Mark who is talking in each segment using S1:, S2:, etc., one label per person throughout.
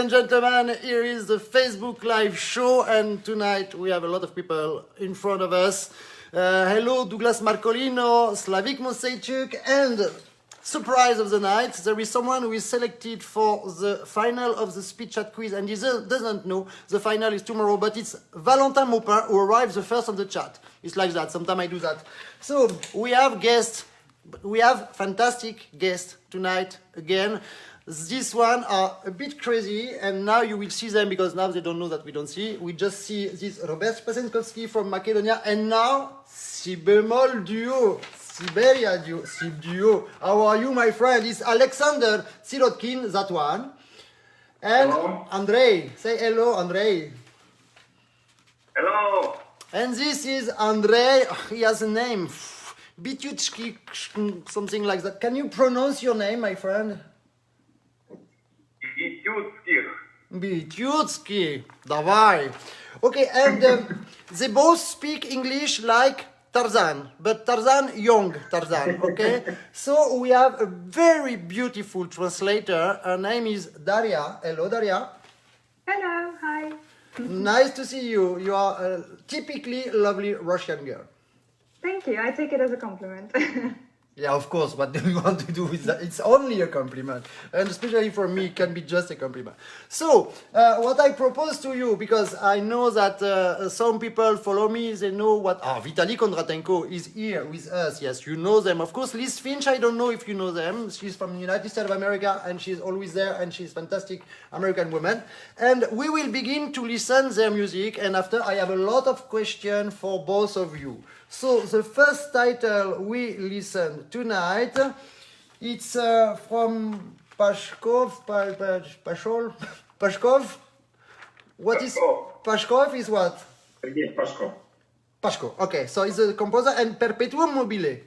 S1: and gentlemen, here is the Facebook live show, and tonight we have a lot of people in front of us. Hello, Douglas Marcolino, Slavik Moseichuk, and surprise of the night, there is someone who is selected for the final of the speed chat quiz, and he doesn't know the final is tomorrow, but it's Valentin Maupin who arrives the first on the chat. It's like that, sometimes I do that. So, we have guests, we have fantastic guests tonight again. This one are a bit crazy, and now you will see them because now they don't know that we don't see. We just see this Robert Spasenkowski from Macedonia, and now Si bemol duo, Siberia duo, SiB duo. How are you, my friend? It's Alexander Sirotkin, that one, and hello. Andrei. Say hello, Andrei.
S2: Hello.
S1: And this is Andrei. He has a name, Bityutski, something like that. Can you pronounce your name, my friend? Bityutski, давай. Okay, and they both speak English like Tarzan, but Tarzan, young Tarzan, okay? So we have a very beautiful translator. Her name is Daria. Hello, Daria.
S3: Hello, hi.
S1: Nice to see you. You are a typically lovely Russian girl.
S3: Thank you. I take it as a compliment.
S1: Yeah, of course. What do you want to do with that? It's only a compliment. And especially for me, it can be just a compliment. So, what I propose to you, because I know that some people follow me, they know what... Vitaly Kondratenko is here with us. Yes, you know them. Of course, Liz Finch, I don't know if you know them. She's from the United States of America, and she's always there, and she's a fantastic American woman. And we will begin to listen their music, and after I have a lot of questions for both of you. So the first title we listen tonight, it's from Pashkov. Pashkov? What is Pashkov is what?
S2: Pashkov.
S1: Pashkov. Okay, so it's a composer and Perpetuum mobile.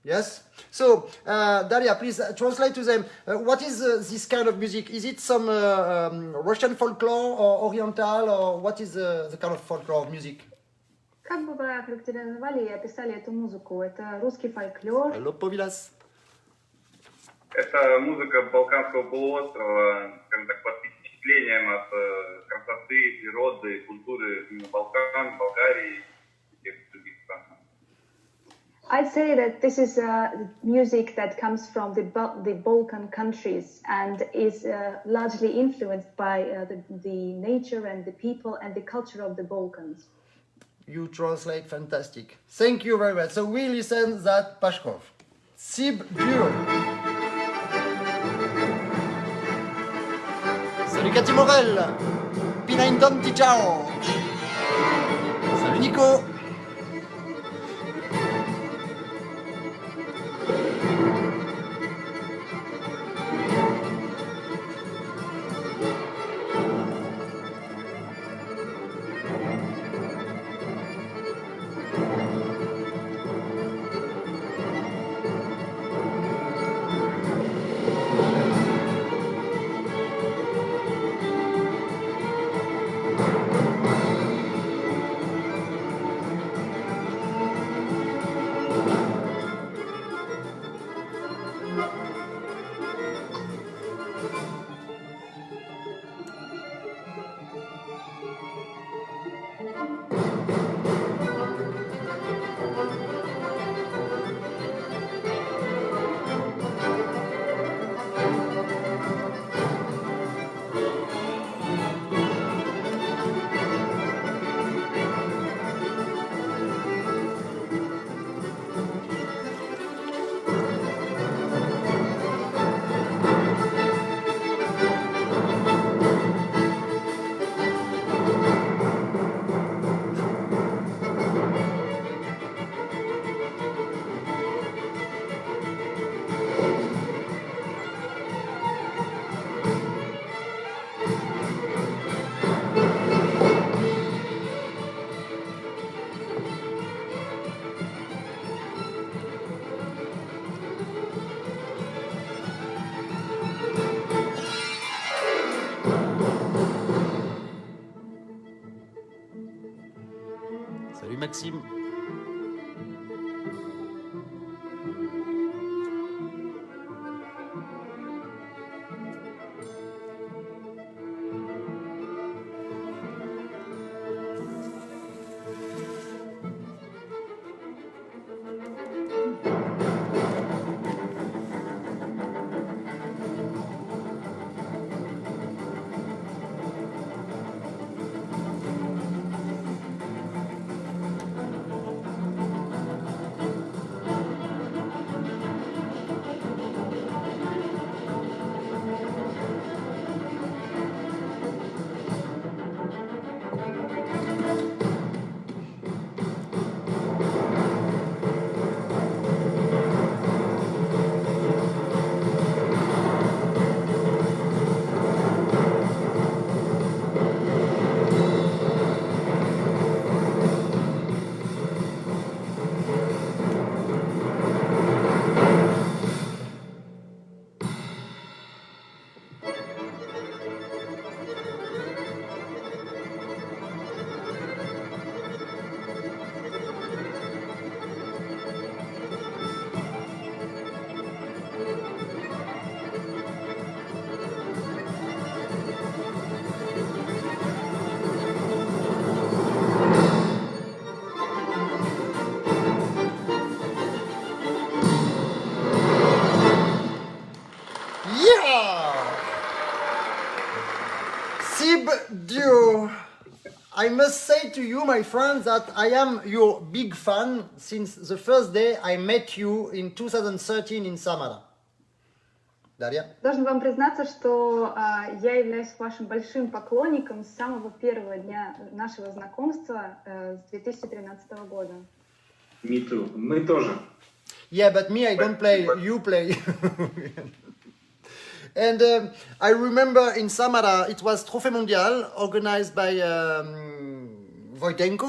S1: Yes. So Daria, please translate to them. What is this kind of music? Is it some Russian folklore or Oriental, or what is the kind of folklore music?
S3: Как бы вы охарактеризовали и описали эту музыку? Это русский фольклор?
S1: Hello, Povilas.
S2: Это музыка Балканского полуострова, скажем так, под впечатлением от красоты, природы, культуры Балкан, Болгарии и всех других стран.
S3: I'd say that this is music that comes from the Balkan countries and is largely influenced by the nature and the people and the culture of the Balkans.
S1: You translate fantastic. Thank you very much. So we listen that Pashkov. SiB duo. Salut Cathy Morel. Pinaindom Tichao. Salut Nico. Salut Maxime. SiB duo. I must say to you, my friends, that I am your big fan since the first day I met you in 2013 in Samara. Дарья?
S3: Должен вам признаться, что я являюсь вашим большим поклонником с самого первого дня нашего знакомства с 2013 года.
S4: Me too. Мы тоже.
S1: Yeah, but me, I don't play, you play. And I remember in Samara, it was Trophée Mondial, organized by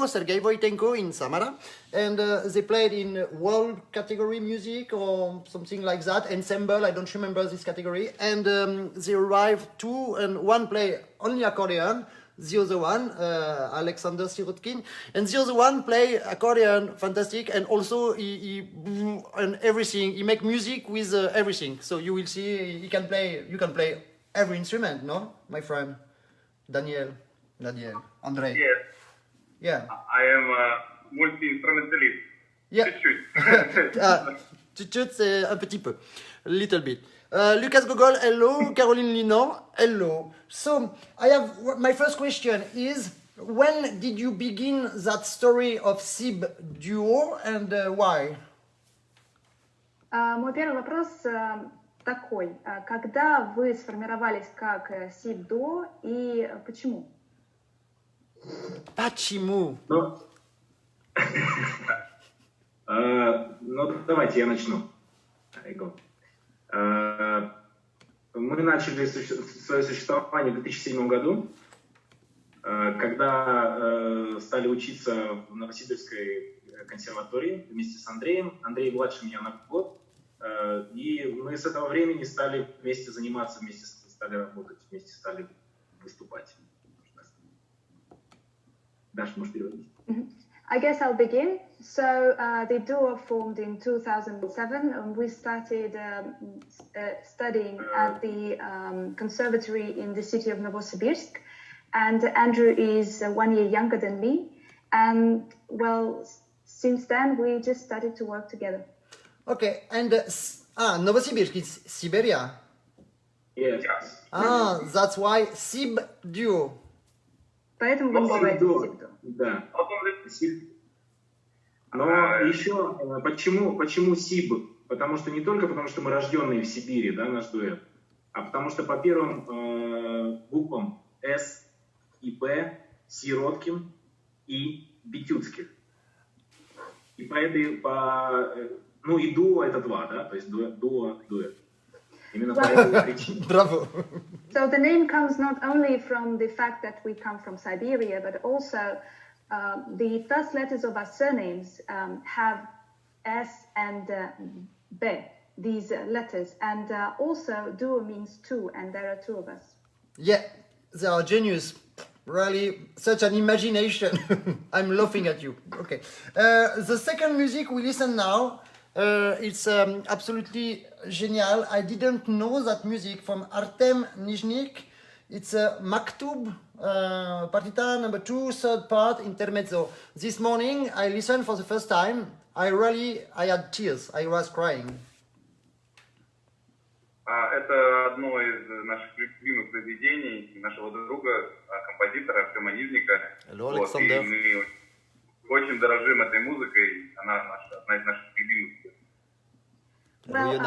S1: Sergei Voitenko in Samara. And they played in world category music or something like that, ensemble, I don't remember this category. And they arrived two, and one play only accordion, the other one, Alexander Sirotkin, and the other one play accordion, fantastic, and also he and everything. He make music with everything. So you will see, you can play every instrument, no, my friend, Daniel, Andrei.
S2: Yes,
S1: Yeah.
S2: I am a multi-instrumentalist.
S1: Yeah.
S2: Чуть-чуть.
S1: Chut-chut, c'est un petit peu, a little bit. Lucas Gogol, hello. Caroline Linon, hello. So, I have my first question is, when did you begin that story of SiB duo and why?
S3: Мой первый вопрос такой. Когда вы сформировались как SiB-дуо и почему?
S1: Почему?
S4: Ну, давайте я начну. Мы начали свое существование в 2007 году, когда стали учиться в Новосибирской консерватории вместе с Андреем. Андрей младше меня на год. И мы с этого времени стали вместе заниматься, вместе стали работать, вместе стали выступать. Даша, можешь переводить?
S3: I guess I'll begin. So the duo formed in 2007, and we started studying at the conservatory in the city of Novosibirsk. And Andrew is 1 year younger than me. And well, since then we just started to work together.
S1: Okay, and Novosibirsk is Siberia.
S4: Yes.
S1: That's why SiB duo.
S3: Поэтому вы называете SiB-дуо.
S4: Да. Но еще почему SiB? Потому что не только потому, что мы рожденные в Сибири, да, наш дуэт, а потому что по первым буквам С и Б Сироткин и Битюцких. И и дуо это два, да, то есть дуэт. Именно по этой причине.
S1: Bravo.
S3: So the name comes not only from the fact that we come from Siberia, but also the first letters of our surnames have S and B, these letters. And also duo means two, and there are two of us.
S1: Yeah, they are genius. Really, such an imagination. I'm laughing at you. Okay. The second music we listen now, it's absolutely genial. I didn't know that music from Artem Nizhnik. It's a Maktub, partita number 2, third part, intermezzo. This morning I listened for the first time. I had tears. I was crying.
S2: Это одно из наших любимых произведений нашего друга, композитора Артема Нижника.
S1: Hello, Alexander.
S2: И мы очень дорожим этой музыкой. Она одна из наших любимых.
S3: Well,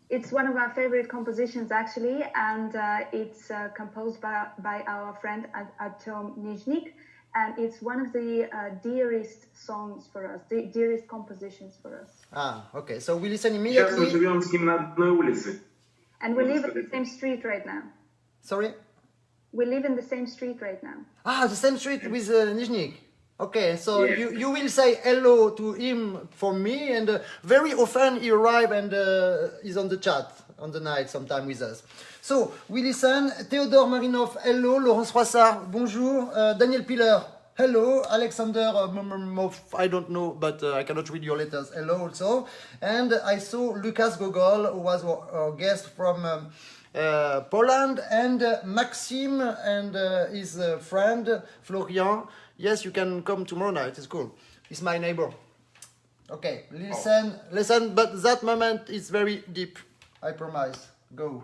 S3: it's one of our favorite compositions, actually, and it's composed by our friend Artem Nizhnik, and it's one of the dearest songs for us, the dearest compositions for us.
S1: Okay, so we listen
S4: Сейчас мы
S1: immediately.
S4: живем с ним на одной улице.
S3: And we live in the same street right now.
S1: Sorry?
S3: We live in the same street right now.
S1: The same street with Nizhnik. Okay, so
S4: Yes.
S1: you will say hello to him from me, and very often he arrives and is on the chat on the night sometime with us. So we listen. Theodore Marinov, hello. Laurence Roissard, bonjour. Daniel Piller, hello. Alexander, I don't know, but I cannot read your letters. Hello also. And I saw Lucas Gogol, who was our guest from Poland, and Maxime and his friend Florian. Yes, you can come tomorrow night. It's cool. He's my neighbor. Okay, listen. But that moment is very deep. I promise. Go.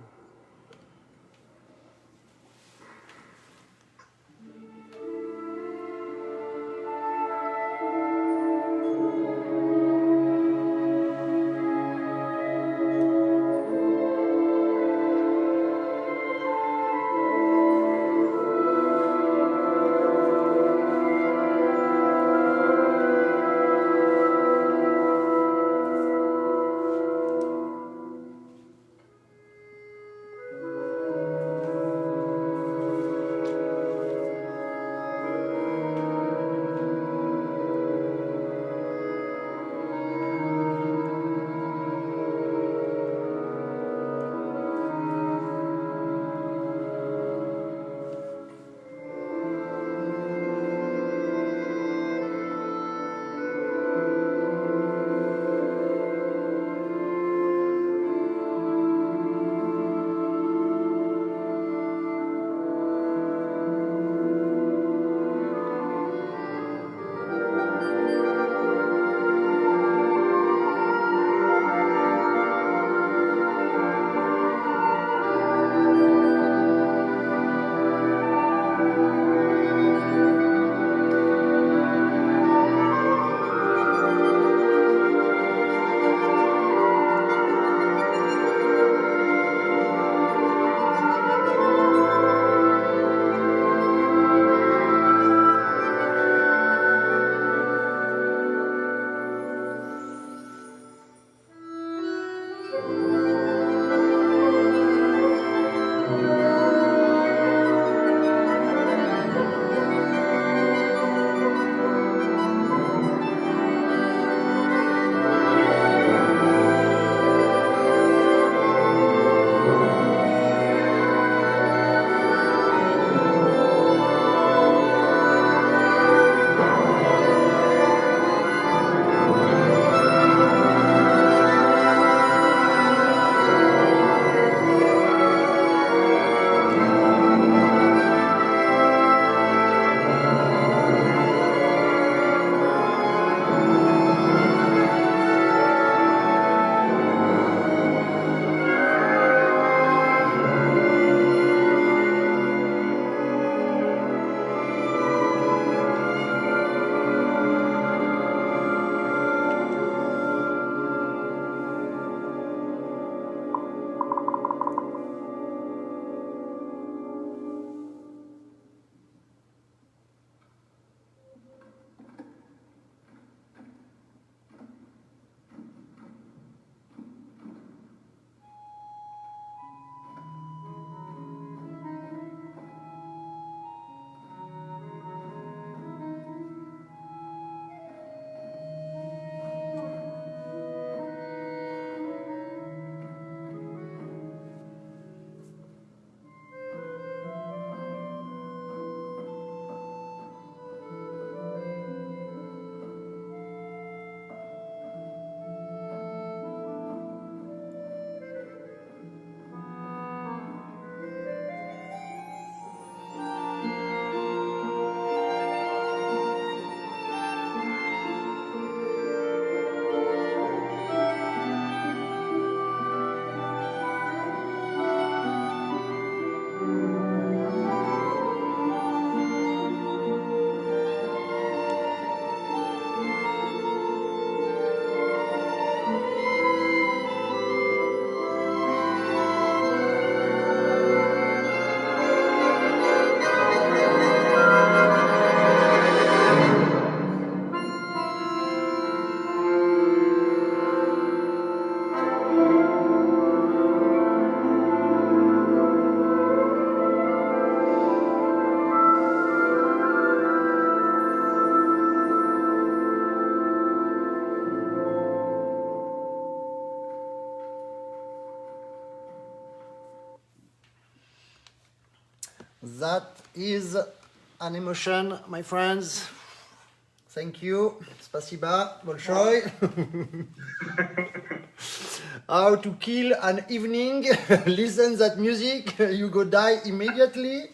S1: That is an emotion, my friends. Thank you. Spasiba, bolshoi. How to kill an evening. Listen that music, you go die immediately.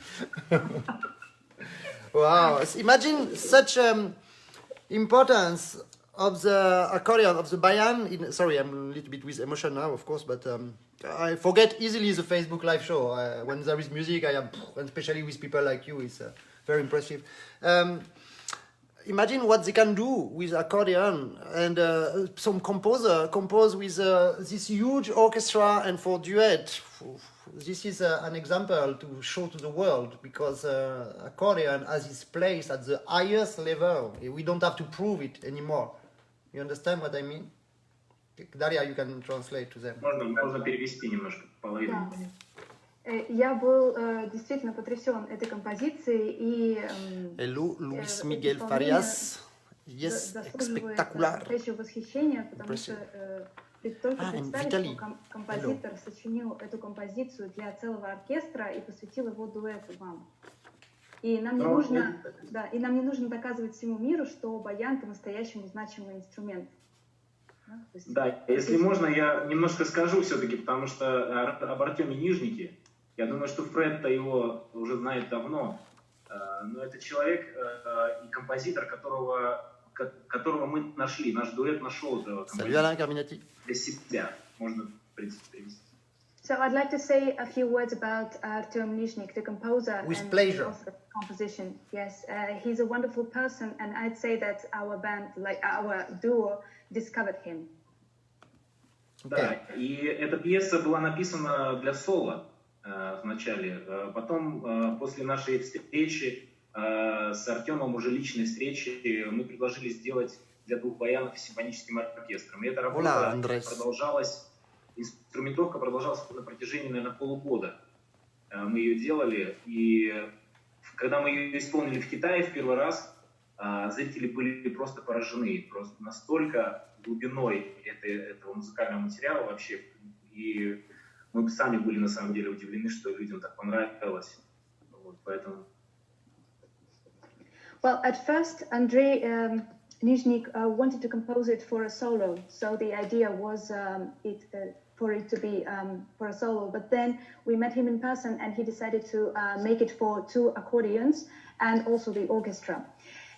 S1: Wow. Imagine such importance of the accordion, of the bayan. Sorry, I'm a little bit with emotion now, of course, but I forget easily the Facebook live show. When there is music, I am, and especially with people like you, it's very impressive. Imagine what they can do with accordion, and some composer compose with this huge orchestra and for duet. This is an example to show to the world, because accordion has its place at the highest level. We don't have to prove it anymore. You understand what I mean? Daria, you can translate to them.
S4: Можно перевести немножко половину.
S3: Я был действительно потрясен этой композицией и
S1: Hello, Luis Miguel Farias. Yes, espectacular.
S3: Настоящего восхищения, потому что только представить, что композитор сочинил эту композицию для целого оркестра и посвятил его дуэту вам. И нам не нужно, да, и нам не нужно доказывать всему миру, что баян по-настоящему значимый инструмент.
S4: Да, если можно, я немножко скажу все-таки, потому что об Артеме Нижнике, я думаю, что Фред-то его уже знает давно, но это человек и композитор, которого мы нашли, наш дуэт нашел этого композитора для себя, можно, в принципе, привести.
S3: So I'd like to say a few words about Artem Nizhnik, the composer
S1: with
S3: and
S1: pleasure.
S3: Also the composition. Yes, he's a wonderful person, and I'd say that our band, like our duo, discovered him.
S4: Да, и эта пьеса была написана для соло вначале. Потом, после нашей встречи с Артемом, уже личной встречи, мы предложили сделать для двух баянов с симфоническим оркестром. И эта работа продолжалась, инструментовка продолжалась на протяжении, наверное, полугода. Мы ее делали, и когда мы ее исполнили в Китае в первый раз, зрители были просто поражены, просто настолько глубиной этого музыкального материала вообще, и мы сами были на самом деле удивлены, что людям так понравилось. Вот, поэтому.
S3: Well, at first, Andrei Nizhnik wanted to compose it for a solo, so the idea was for it to be for a solo. But then we met him in person, and he decided to make it for two accordions and also the orchestra.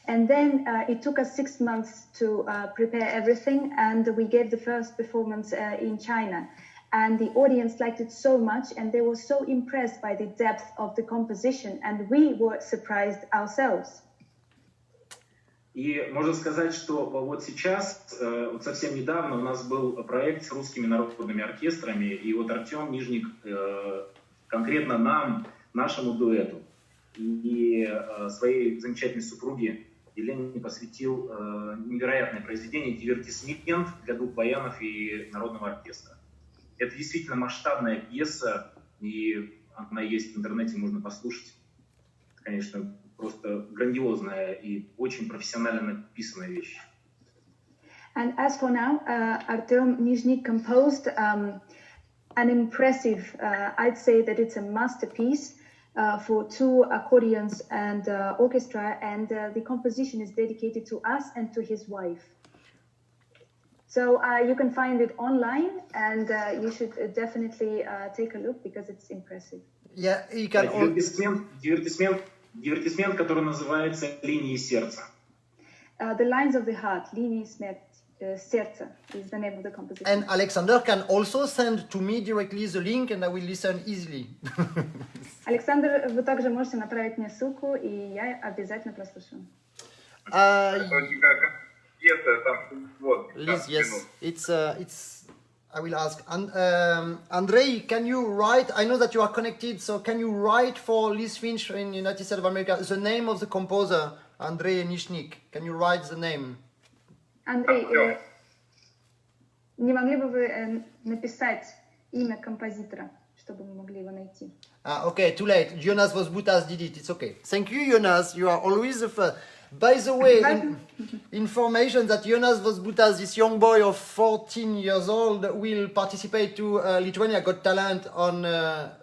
S3: And then it took us 6 months to prepare everything, and we gave the first performance in China. And the audience liked it so much, and they were so impressed by the depth of the composition, and we were surprised ourselves.
S4: И можно сказать, что вот сейчас, вот совсем недавно у нас был проект с русскими народными оркестрами, и вот Артем Нижник конкретно нам, нашему дуэту и своей замечательной супруге Елене посвятил невероятное произведение «Дивертисмент» для двух баянов и народного оркестра. Это действительно масштабная пьеса, и она есть в интернете, можно послушать. Это, конечно, просто грандиозная и очень профессионально написанная вещь.
S3: And as for now, Artem Nizhnik composed an impressive, I'd say that it's a masterpiece for two accordions and orchestra, and the composition is dedicated to us and to his wife. So you can find it online, and you should definitely take a look because it's impressive.
S1: Yeah, you can.
S4: Дивертисмент, который называется «Линии сердца».
S3: The Lines of the Heart, Линии сердца, is the name of the composition.
S1: And Alexander can also send to me directly the link, and I will listen easily.
S3: Александр, вы также можете направить мне ссылку, и я обязательно прослушаю.
S1: Liz, yes, it's. I will ask. Andrei, can you write? I know that you are connected, so can you write for Liz Finch in the United States of America the name of the composer, Andrei Nizhnik? Can you write the name?
S3: Андрей, не могли бы вы написать имя композитора, чтобы мы могли его найти?
S1: Okay, too late. Jonas Vosbutas did it. It's okay. Thank you, Jonas. You are always the first. By the way, information that Jonas Vosbutas, this young boy of 14 years old, will participate to Lithuania Got Talent on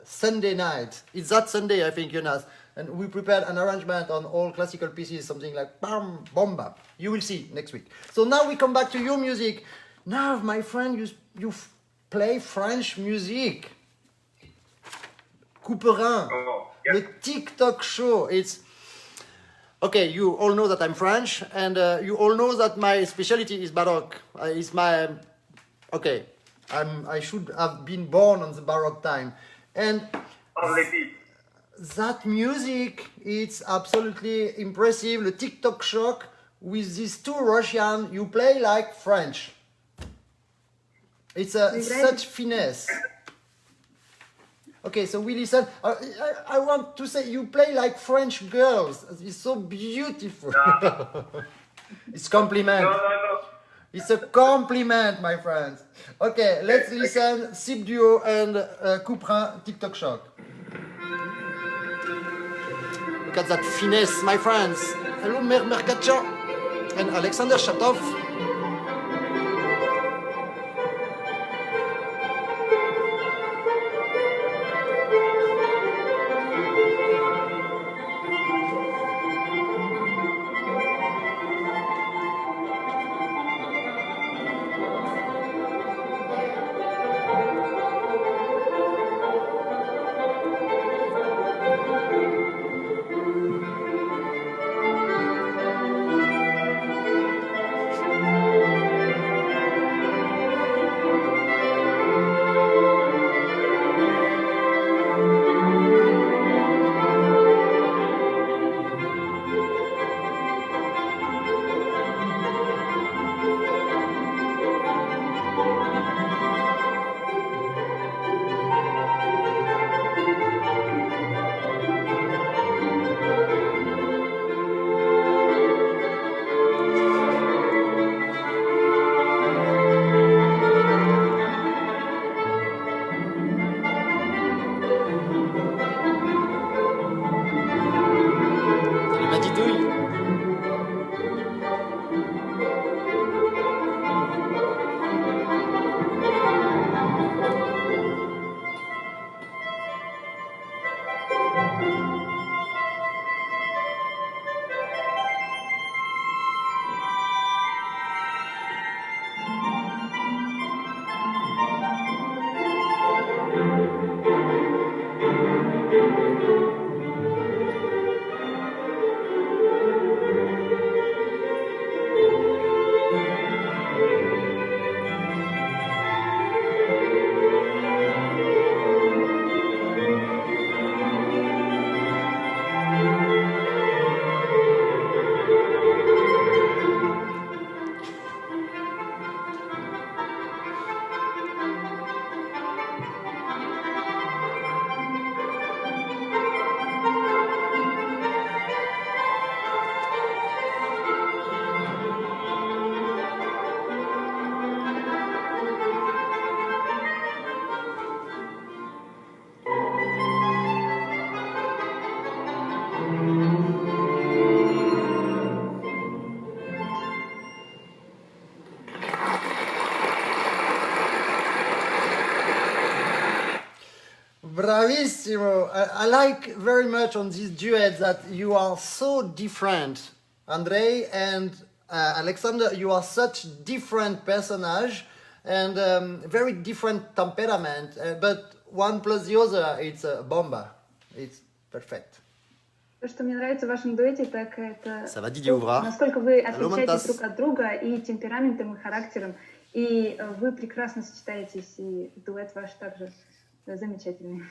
S1: Sunday night. It's that Sunday, I think, Jonas. And we prepared an arrangement on all classical pieces, something like bam, bomba. You will see next week. So now we come back to your music. Now, my friend, you play French music. Couperin,
S2: Oh, yeah.
S1: the TikTok show. It's okay. You all know that I'm French, and you all know that my specialty is Baroque. It's my okay. I should have been born on the Baroque time, and
S2: Only beat.
S1: that music, it's absolutely impressive. The TikTok shock with these two Russians, you play like French. It's such finesse. Okay, so we listen. I want to say you play like French girls. It's so beautiful. It's compliment.
S2: No.
S1: It's a compliment, my friends. Okay, let's listen. SiB Duo and Couperin TikTok shock. Look at that finesse, my friends. Hello, Mer Mercatcha and Alexander Shatov. Bravissimo! I like very much on this duet that you are so different. Andrei and Alexander, you are such different personage and very different temperament. But one plus the other, it's a bomba. It's perfect.
S3: То, что мне нравится в вашем дуэте, так это
S1: Ça va, Didier Ouvra?
S3: насколько вы
S1: Allô,
S3: отличаетесь
S1: Montas?
S3: друг от друга и темпераментом, и характером. И вы прекрасно сочетаетесь, и дуэт ваш также замечательный.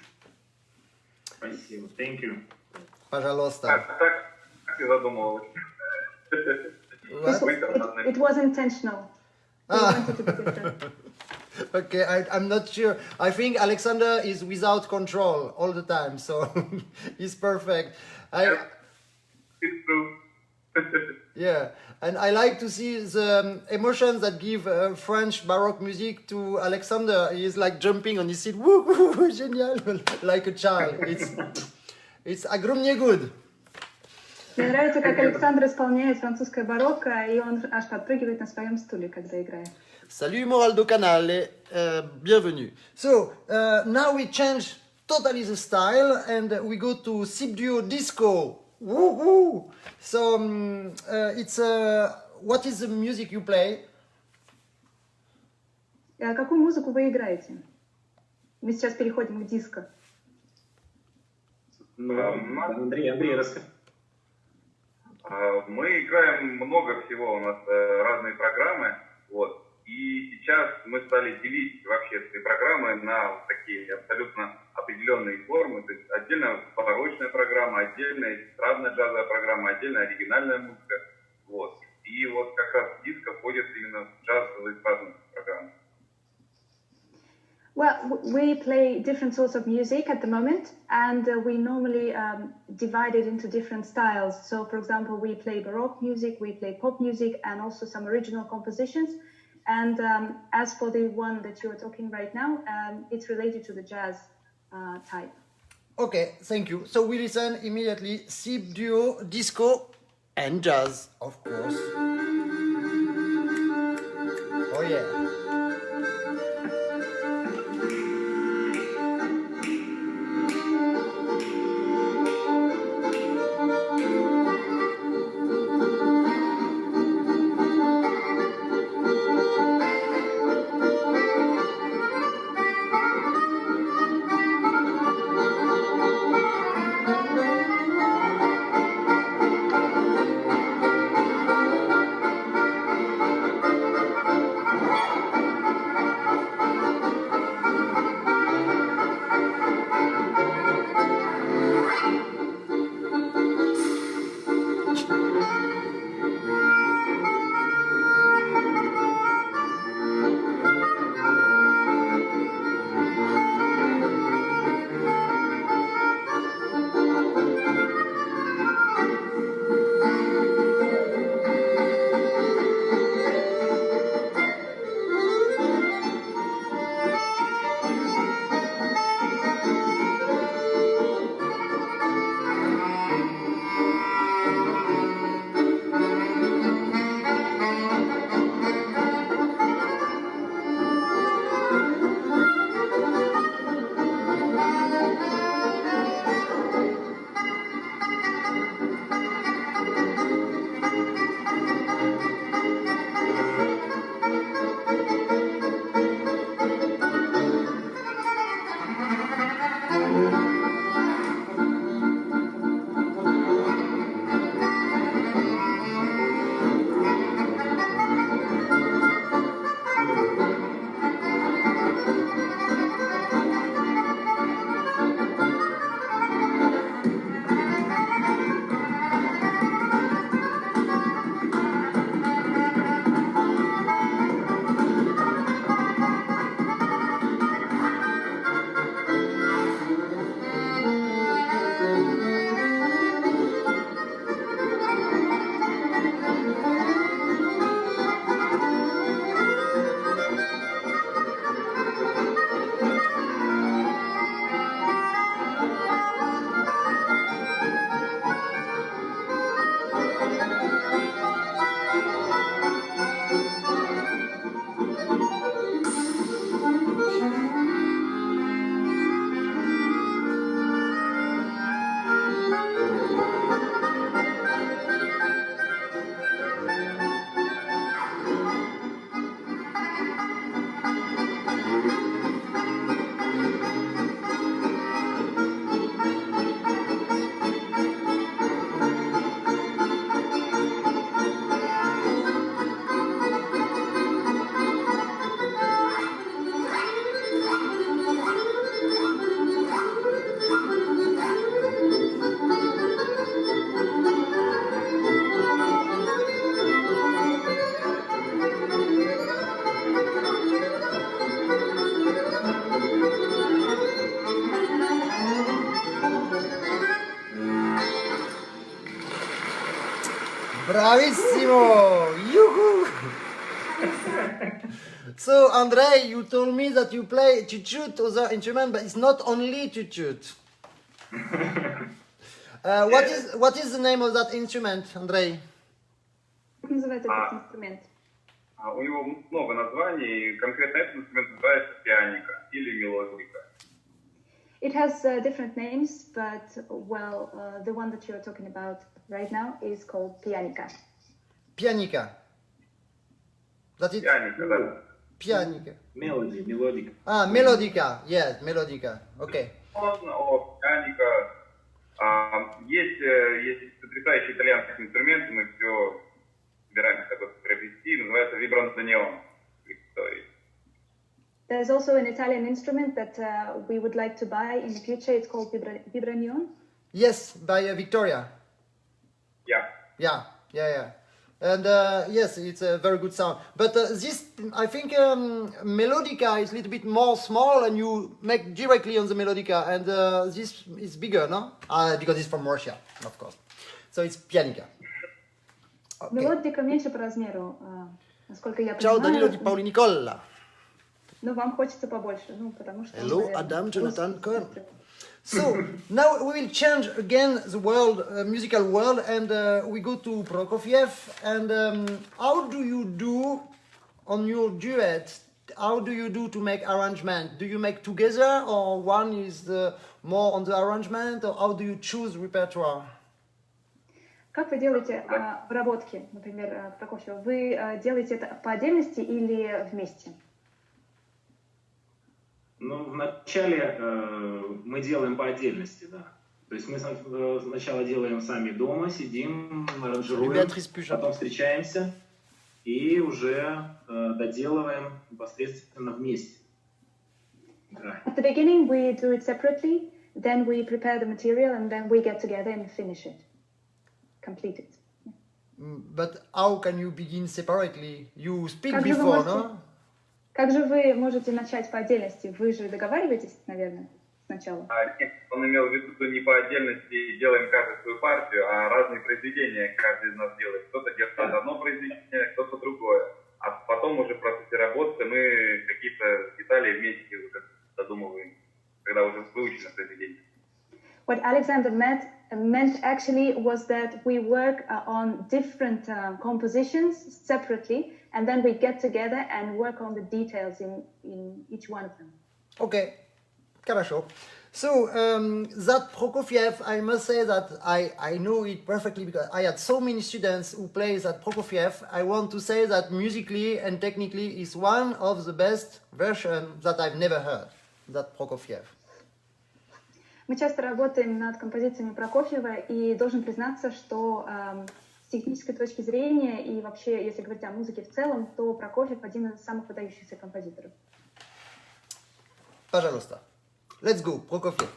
S4: Спасибо. Thank you.
S1: Пожалуйста.
S2: Так и задумывалась.
S3: It was intentional. We wanted to be different.
S1: Okay, I'm not sure. I think Alexander is without control all the time, so he's perfect.
S2: It's true.
S1: Yeah, and I like to see the emotions that give French Baroque music to Alexander. He's like jumping on his seat, woo, woo, woo, génial, like a child. It's agromnie good.
S3: Мне нравится, как Александр исполняет французское барокко, и он аж подпрыгивает на своем стуле, когда играет.
S1: Salut Moraldo Canale, bienvenue. So, now we change totally the style and we go to SiB Duo Disco. Woohoo! So, what is the music you play?
S3: Какую музыку вы играете? Мы сейчас переходим к диско.
S4: Андрей, расскажи.
S2: Мы играем много всего, у нас разные программы, вот. И сейчас мы стали делить вообще эти программы на такие абсолютно определенные формы. То есть отдельно барочная программа, отдельная эстрадно-джазовая программа, отдельно оригинальная музыка. Вот. И вот как раз диско входит именно в джазовые эстрадные программы.
S3: Well, we play different sorts of music at the moment, and we normally divide it into different styles. So, for example, we play Baroque music, we play pop music, and also some original compositions. And as for the one that you are talking right now, it's related to the jazz type.
S1: Okay, thank you. So we listen immediately SiB Duo, Disco, and Jazz, of course. Oh yeah. Bravissimo! Yoo-hoo! So, Andrei, you told me that you play chut-chut, other instrument, but it's not only chut-chut. What is the name of that instrument, Andrei?
S3: Как называется этот инструмент?
S2: У него много названий, конкретно этот инструмент называется пианика или мелодика.
S3: It has different names, but well, the one that you're talking about right now is called pianica.
S1: Pianica. That is
S2: Пианика, да.
S1: pianica.
S4: Мелодика.
S1: Melodica. Yes, melodica. Okay.
S2: Пианика. Есть потрясающий итальянский инструмент, мы все собираемся такой приобрести, называется вибрантонион в истории.
S3: There's also an Italian instrument that we would like to buy in the future. It's called vibranion.
S1: Yes, by Victoria.
S2: Yeah.
S1: Yeah. And yes, it's a very good sound. But this, I think, melodica is a little bit more small, and you make directly on the melodica, and this is bigger, no? Because it's from Russia, of course. So it's pianica. Okay.
S3: Мелодика меньше по размеру, насколько я
S1: Ciao Danilo di
S3: понимаю.
S1: Paoli Nicola.
S3: Но вам хочется побольше, потому что...
S1: Hello,
S3: наверное,
S1: Adam, Jonathan,
S3: русский
S1: Cohen.
S3: инструмент.
S1: So now we will change again the world, musical world, and we go to Prokofiev. And how do you do on your duet? How do you do to make arrangement? Do you make together, or one is more on the arrangement, or how do you choose repertoire?
S3: Как вы делаете обработки, например, Прокофьева? Вы делаете это по отдельности или вместе?
S4: Ну, вначале мы делаем по отдельности, да. То есть мы сначала делаем сами дома, сидим, аранжируем, потом встречаемся и уже доделываем непосредственно вместе.
S3: At the beginning we do it separately, then we prepare the material and then we get together and finish it, complete it.
S1: But how can you begin separately? You speak
S3: Как же вы
S1: before,
S3: можете-
S1: no?
S3: Как же вы можете начать по отдельности? Вы же договариваетесь, наверное, сначала?
S2: Нет, он имел в виду, что не по отдельности делаем каждую свою партию, а разные произведения каждый из нас делает. Кто-то делает одно произведение, кто-то другое. А потом уже в процессе работы мы какие-то детали вместе додумываем, когда уже выучено произведение.
S3: What Alexander meant actually was that we work on different compositions separately, and then we get together and work on the details in each one of them.
S1: Okay, хорошо. So that Prokofiev, I must say that I know it perfectly because I had so many students who play that Prokofiev. I want to say that musically and technically is one of the best versions that I've never heard, that Prokofiev.
S3: Мы часто работаем над композициями Прокофьева, и должен признаться, что с технической точки зрения и вообще, если говорить о музыке в целом, то Прокофьев один из самых выдающихся композиторов.
S1: Пожалуйста. Let's go, Prokofiev.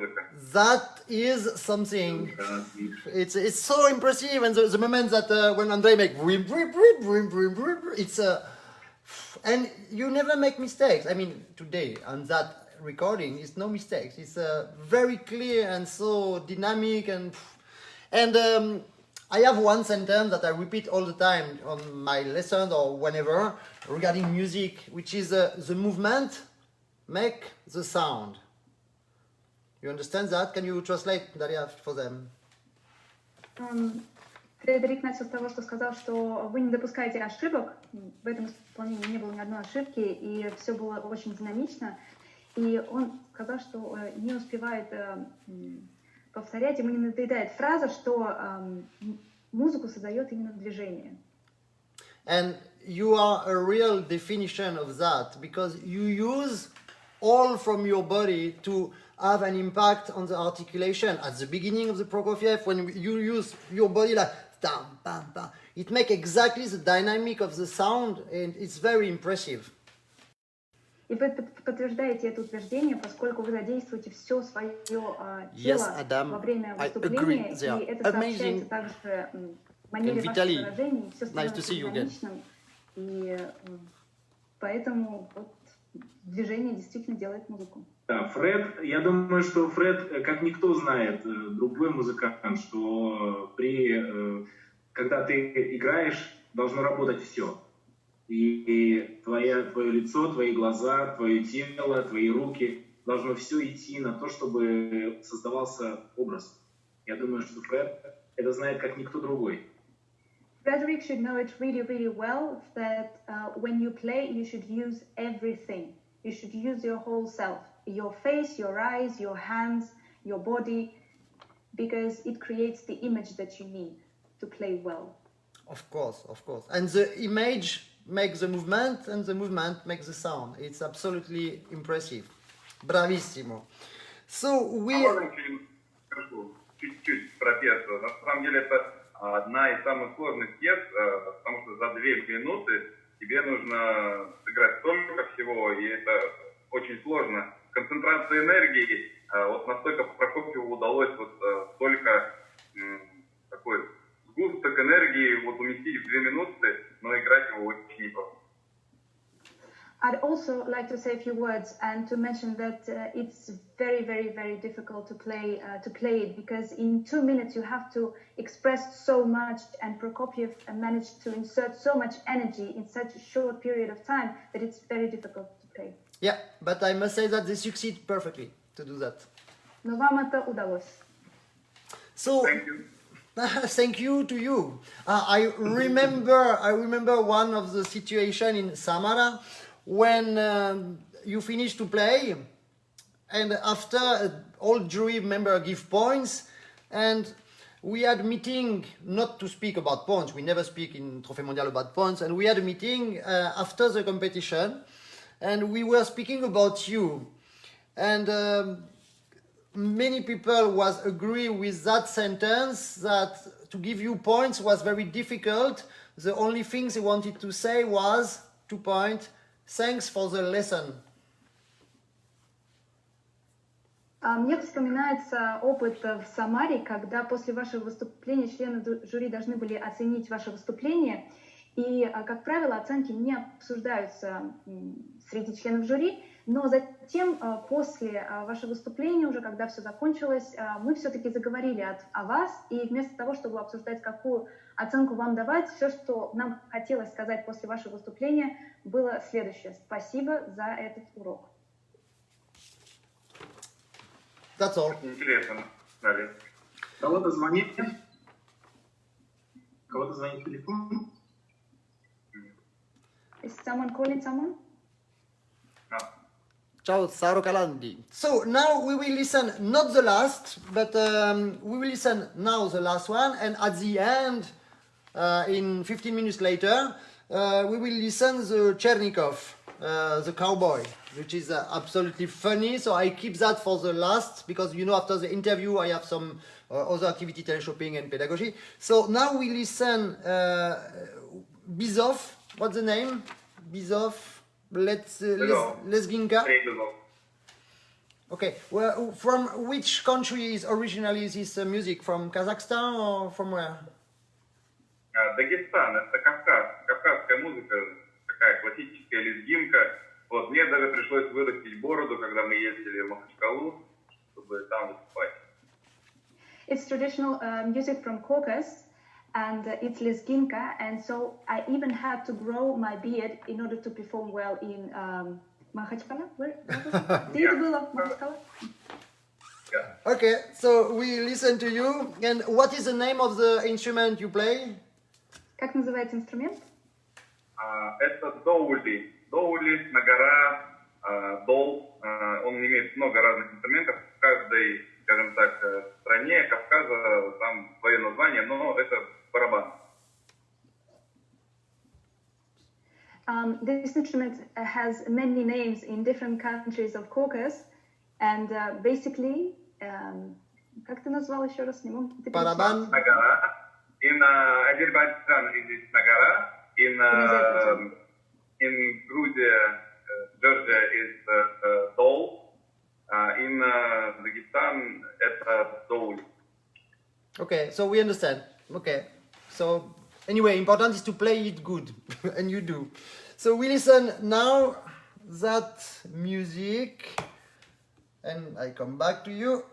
S2: музыка.
S1: That is something.
S4: Да,
S1: It's so impressive, and the moment that when Andre make brim, brim, brim, brim, brim, brim, brim, it's and you never make mistakes. I mean, today on that recording, it's no mistakes. It's very clear and so dynamic, and I have one sentence that I repeat all the time on my lessons or whenever regarding music, which is the movement make the sound. You understand that? Can you translate, Daria, for them?
S3: Фредерик начал с того, что сказал, что вы не допускаете ошибок. В этом исполнении не было ни одной ошибки, и все было очень динамично. И он сказал, что не успевает повторять, ему не надоедает фраза, что музыку создает именно движение.
S1: And you are a real definition of that, because you use all from your body to have an impact on the articulation. At the beginning of the Prokofiev, when you use your body like bam, bam, bam, it makes exactly the dynamic of the sound, and it's very impressive.
S3: И вы подтверждаете это утверждение, поскольку вы задействуете все свое тело
S1: Adam,
S3: во время
S1: I
S3: выступления,
S1: agree. They are
S3: и это
S1: amazing.
S3: сообщается также в манере
S1: And
S3: ваших
S1: Vitaly,
S3: выражений, все
S1: nice to
S3: становится
S1: see you again.
S3: динамичным, и поэтому вот, движение действительно делает музыку.
S4: Да, Фред, я думаю, что Фред, как никто знает, другой музыкант, что когда ты играешь, должно работать все. И твое лицо, твои глаза, твое тело, твои руки, должно все идти на то, чтобы создавался образ. Я думаю, что Фред это знает, как никто другой.
S3: Frederick should know it really, really well that when you play, you should use everything. You should use your whole self, your face, your eyes, your hands, your body, because it creates the image that you need to play well.
S1: Of course, of course. And the image makes the movement, and the movement makes the sound. It's absolutely impressive. Bravissimo. So we...
S2: Можно чуть-чуть про пьесу. На самом деле это одна из самых сложных пьес, потому что за 2 минуты тебе нужно сыграть столько всего, и это очень сложно. Концентрация энергии, вот настолько Прокофьеву удалось вот столько такой сгусток энергии вот уместить в 2 минуты, но играть его очень непросто.
S3: I'd also like to say a few words and to mention that it's very, very, very difficult to play it, because in 2 minutes you have to express so much, and Prokofiev managed to insert so much energy in such a short period of time that it's very difficult to play.
S1: Yeah, but I must say that they succeed perfectly to do that.
S3: Но вам это удалось.
S1: So,
S2: Thank you.
S1: thank you to you. I remember one of the situation in Samara when you finish to play, and after all jury member give points, and we had meeting not to speak about points. We never speak in Trophée Mondial about points, and we had a meeting after the competition, and we were speaking about you, and many people was agree with that sentence, that to give you points was very difficult. The only thing they wanted to say was 2 points. Thanks for the lesson.
S3: Мне вспоминается опыт в Самаре, когда после вашего выступления члены жюри должны были оценить ваше выступление, и, как правило, оценки не обсуждаются среди членов жюри, но затем, после вашего выступления, уже когда все закончилось, мы все-таки заговорили о вас, и вместо того, чтобы обсуждать, какую оценку вам давать, все, что нам хотелось сказать после вашего выступления, было следующее. Спасибо за этот урок.
S1: That's all.
S2: Интересно, Далее.
S4: Кого-то звонит? Кого-то звонит телефон?
S3: Is someone calling someone?
S1: Ciao, Saro Calandi. So now we will listen, not the last, but we will listen now the last one, and at the end, in 15 minutes later, we will listen the Chernikov, the cowboy, which is absolutely funny. So I keep that for the last, because you know after the interview I have some other activity, teleshopping and pedagogy. So now we listen Bizov. What's the name? Bizov. Let's Ginka. Okay, well, from which country is originally this music? From Kazakhstan or from where?
S2: Дагестан, это Кавказ, кавказская музыка, такая классическая лезгинка. Вот, мне даже пришлось вырастить бороду, когда мы ездили в Махачкалу, чтобы там выступать.
S3: It's traditional music from Caucasus, and it's lezginka, and so I even had to grow my beard in order to perform well in Махачкала. Where was it? Где это было? Махачкала?
S2: Yeah.
S1: Okay, so we listen to you. And what is the name of the instrument you play?
S3: Как называется инструмент?
S2: Это доули. Доули, нагара, дол. Он имеет много разных инструментов. В каждой, скажем так, стране Кавказа там свое название, но это барабан.
S3: This instrument has many names in different countries of Caucasus, and basically, как ты назвал еще раз? Не могу.
S1: Барабан.
S2: Нагара. In Azerbaijan it is nagara. In Georgia, Georgia is dol. In Dagestan это доуль.
S1: Okay, so we understand. Okay, so anyway, important is to play it good, and you do. So we listen now that music, and I come back to you.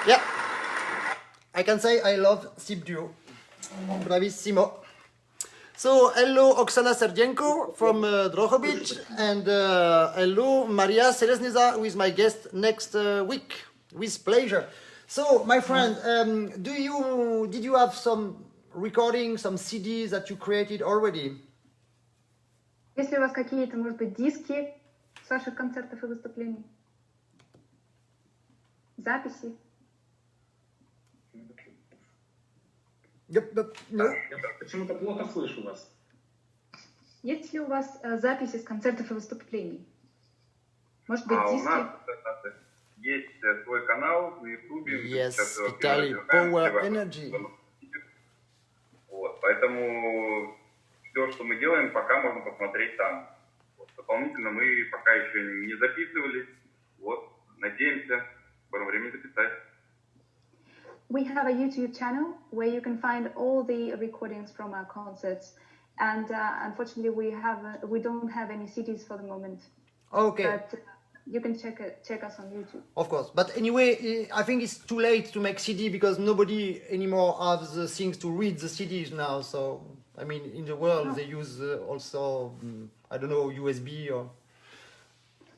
S1: Yeah, I can say I love SiB duo. Bravissimo. So, hello Oksana Serdienko from Drohobych, and hello Maria Selesneza, who is my guest next week, with pleasure. So, my friend, did you have some recordings, some CDs that you created already?
S3: Есть ли у вас какие-то, может быть, диски с ваших концертов и выступлений? Записи?
S1: No.
S4: Я почему-то плохо слышу вас.
S3: Есть ли у вас записи с концертов и выступлений? Может быть,
S2: У
S3: диски?
S2: нас есть свой канал на Ютубе.
S1: Yes, Italy Power Energy.
S2: Вот, поэтому все, что мы делаем, пока можно посмотреть там. Вот, дополнительно мы пока еще не записывали. Вот, надеемся скором времени записать.
S3: We have a YouTube channel where you can find all the recordings from our concerts, and unfortunately, we don't have any CDs for the moment.
S1: Okay.
S3: But you can check us on YouTube.
S1: Of course, but anyway, I think it's too late to make CD because nobody anymore has the things to read the CDs now. So, I mean, in the world they use also, I don't know, USB or...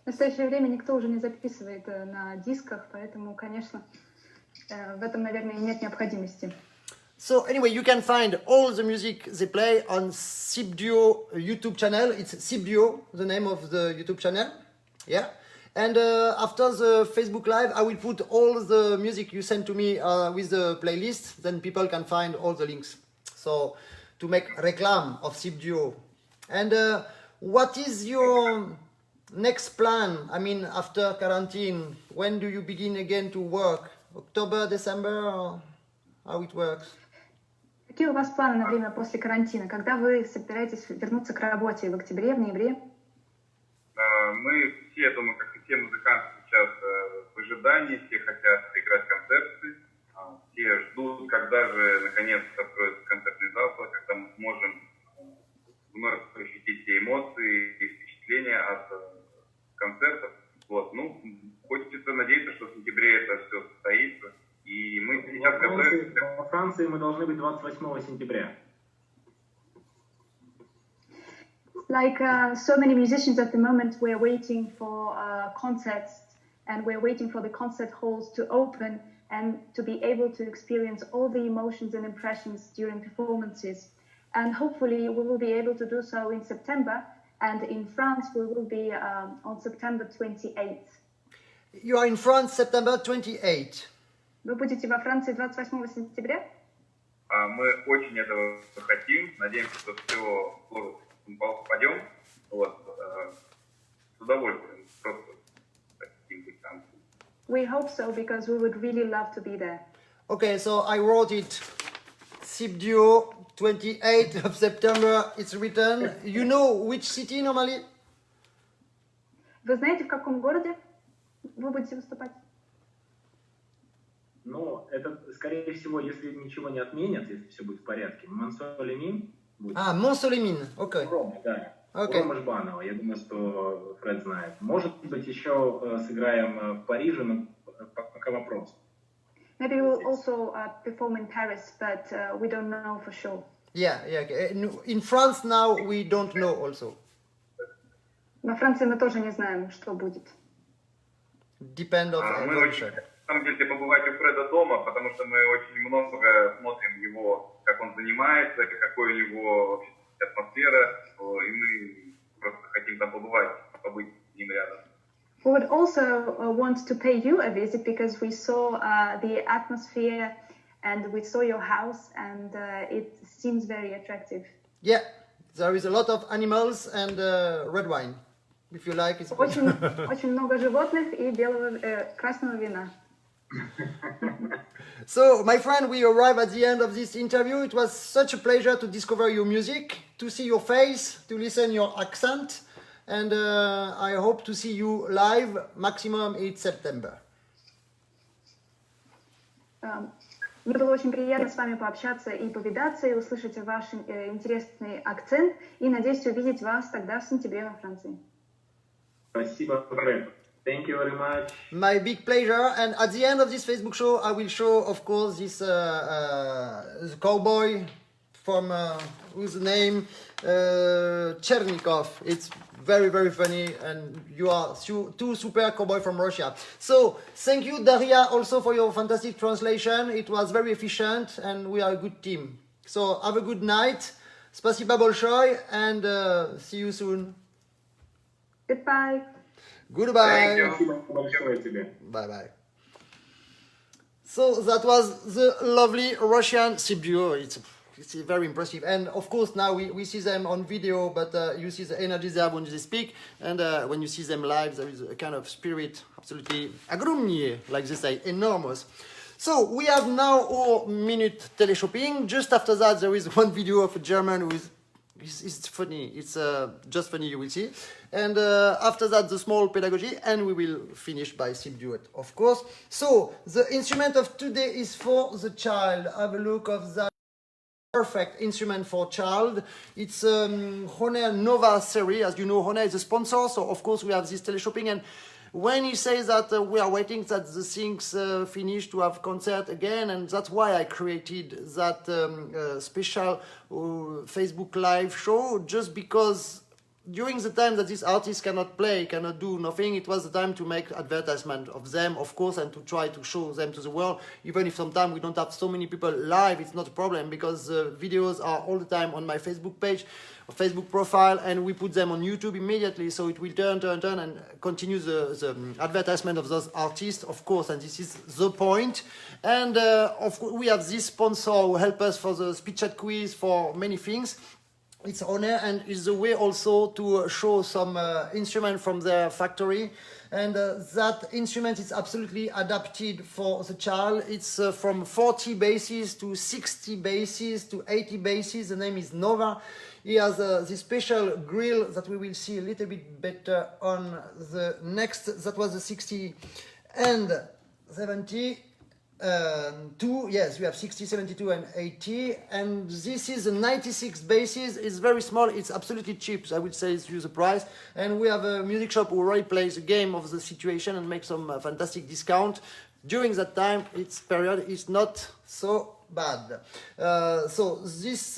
S3: В настоящее время никто уже не записывает на дисках, поэтому, конечно, в этом, наверное, нет необходимости.
S1: So anyway, you can find all the music they play on SiB Duo YouTube channel. It's SiB Duo, the name of the YouTube channel. Yeah. And after the Facebook Live, I will put all the music you sent to me with the playlist. Then people can find all the links. So to make reclam of SiB Duo. And what is your next plan? I mean, after quarantine, when do you begin again to work? October, December, or how it works?
S3: Какие у вас планы на время после карантина? Когда вы собираетесь вернуться к работе? В октябре, в ноябре?
S2: Мы все, я думаю, как и все музыканты сейчас в ожидании, все хотят играть концерты, все ждут, когда же наконец откроется концертный зал, когда мы сможем вновь ощутить те эмоции и впечатления от концертов. Вот. Ну, хочется надеяться, что в сентябре это все состоится. И мы сейчас готовимся.
S4: Во Франции мы должны быть 28 сентября.
S3: Like so many musicians at the moment, we're waiting for concerts, and we're waiting for the concert halls to open and to be able to experience all the emotions and impressions during performances. And hopefully we will be able to do so in September, and in France we will be on September 28th.
S1: You are in France, September 28.
S3: Вы будете во Франции 28 сентября?
S2: Мы очень этого хотим, надеемся, что все попадем. Вот. С удовольствием просто хотим быть там.
S3: We hope so, because we would really love to be there.
S1: Okay, so I wrote it. SiB Duo, 28th of September, it's written. You know which city normally?
S3: Вы знаете, в каком городе вы будете выступать?
S4: Ну, это, скорее всего, если ничего не отменят, если все будет в порядке, Мон-Соль-Лемин будет.
S1: Ah, Mont-Solemin, okay.
S4: Да.
S1: Okay.
S4: Рома Жбанова, я думаю, что Фред знает. Может быть, еще сыграем в Париже, но пока вопрос.
S3: Maybe we'll also perform in Paris, but we don't know for sure.
S1: Yeah, okay. In France now we don't know also.
S3: Во Франции мы тоже не знаем, что будет.
S1: Depend of
S2: Мы очень
S1: evolution.
S2: на самом деле побывать у Фреда дома, потому что мы очень много смотрим его, как он занимается, какой у него атмосфера, и мы просто хотим там побывать, побыть с ним рядом.
S3: We would also want to pay you a visit, because we saw the atmosphere and we saw your house, and it seems very attractive.
S1: Yeah, there is a lot of animals and red wine. If you like, it's
S3: Очень много животных и красного вина.
S1: So, my friend, we arrive at the end of this interview. It was such a pleasure to discover your music, to see your face, to listen your accent, and I hope to see you live, maximum in September.
S3: Мне было очень приятно с вами пообщаться и повидаться, и услышать ваш интересный акцент, и надеюсь увидеть вас тогда в сентябре во Франции.
S4: Спасибо, Фред. Thank you very much.
S1: My big pleasure. And at the end of this Facebook show, I will show, of course, this the cowboy from whose name Chernikov. It's very, very funny, and you are two super cowboy from Russia. So thank you, Daria, also for your fantastic translation. It was very efficient, and we are a good team. So have a good night. Спасибо большое, and see you soon.
S3: Goodbye.
S1: Goodbye.
S4: Спасибо большое тебе.
S1: Bye bye. So that was the lovely Russian SiB Duo. It's very impressive. And of course now we see them on video, but you see the energy they have when they speak. And when you see them live, there is a kind of spirit absolutely огромные, like they say, enormous. So we have now our minute teleshopping. Just after that, there is one video of a German who is It's funny. It's just funny, you will see. And after that, the small pedagogy, and we will finish by SiB duet, of course. So the instrument of today is for the child. Have a look of that. Perfect instrument for child. It's Honor Nova series. As you know, Honor is a sponsor, so of course we have this teleshopping. And when he says that we are waiting that the things finish to have concert again, and that's why I created that special Facebook live show, just because during the time that these artists cannot play, cannot do nothing, it was the time to make advertisement of them, of course, and to try to show them to the world. Even if sometimes we don't have so many people live, it's not a problem, because videos are all the time on my Facebook page, or Facebook profile, and we put them on YouTube immediately, so it will turn, and continue the advertisement of those artists, of course, and this is the point. And of course, we have this sponsor who help us for the speech chat quiz, for many things. It's Honor, and it's a way also to show some instrument from their factory, and that instrument is absolutely adapted for the child. It's from 40 basses to 60 basses to 80 basses. The name is Nova. He has this special grill that we will see a little bit better on the next. That was the 60 and 70. Yes, we have 60, 72 and 80, and this is a 96 basses. It's very small, it's absolutely cheap, so I would say it's the price. And we have a music shop who already plays a game of the situation and makes some fantastic discount. During that time, its period is not so bad. So this